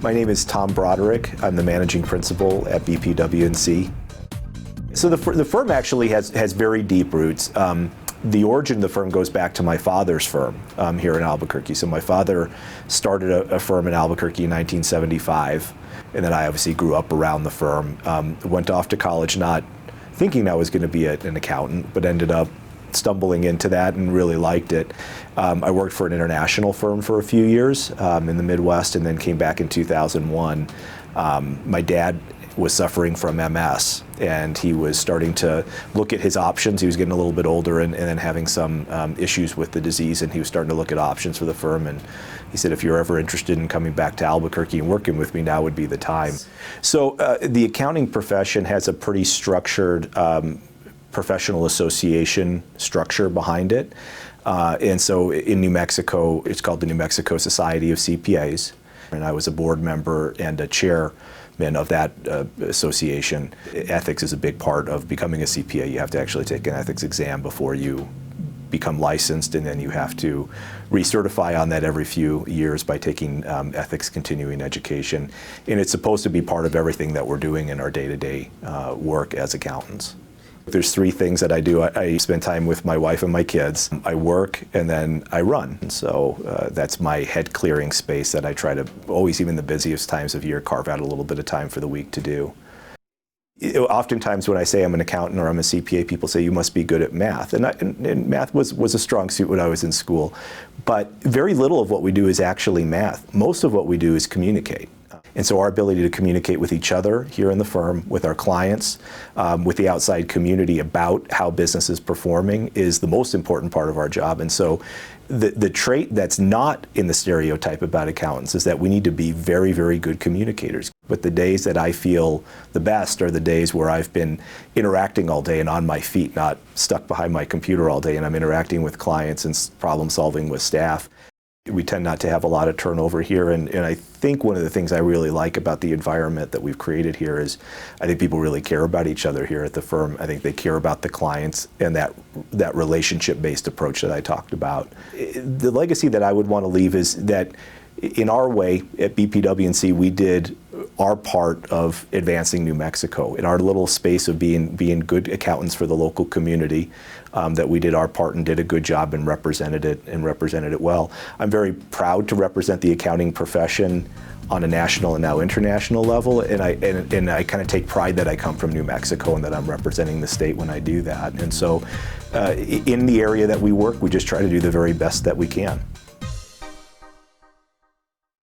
My name is Tom Broderick. I'm the managing principal at BPW&C. So the firm actually has very deep roots. The origin of the firm goes back to my father's firm here in Albuquerque. So my father started a firm in Albuquerque in 1975, and then I obviously grew up around the firm. Went off to college not thinking I was going to be an accountant, but ended up stumbling into that and really liked it. I worked for an international firm for a few years in the Midwest, and then came back in 2001. My dad was suffering from MS, and he was starting to look at his options. He was getting a little bit older and then having some issues with the disease, and he was starting to look at options for the firm. And he said, if you're ever interested in coming back to Albuquerque and working with me, now would be the time. So the accounting profession has a pretty structured professional association structure behind it. And so in New Mexico, it's called the New Mexico Society of CPAs. And I was a board member and a chairman of that association. Ethics is a big part of becoming a CPA. You have to actually take an ethics exam before you become licensed, and then you have to recertify on that every few years by taking ethics continuing education. And it's supposed to be part of everything that we're doing in our day-to-day work as accountants. There's three things that I do. I spend time with my wife and my kids. I work, and then I run. And so that's my head clearing space that I try to always, even the busiest times of year, carve out a little bit of time for the week to do. Oftentimes when I say I'm an accountant or I'm a CPA, people say you must be good at math. And math was a strong suit when I was in school. But very little of what we do is actually math. Most of what we do is communicate. And so our ability to communicate with each other here in the firm, with our clients, with the outside community about how business is performing is the most important part of our job. And so the trait that's not in the stereotype about accountants is that we need to be very, very good communicators. But the days that I feel the best are the days where I've been interacting all day and on my feet, not stuck behind my computer all day, and I'm interacting with clients and problem solving with staff. We tend not to have a lot of turnover here, and I think one of the things I really like about the environment that we've created here is I think people really care about each other here at the firm. I think they care about the clients and that relationship-based approach that I talked about. The legacy that I would want to leave is that in our way at BPW&C, we did our part of advancing New Mexico in our little space of being good accountants for the local community. That we did our part and did a good job and represented it well. I'm very proud to represent the accounting profession on a national and now international level, and I kind of take pride that I come from New Mexico and that I'm representing the state when I do that. And so in the area that we work, we just try to do the very best that we can.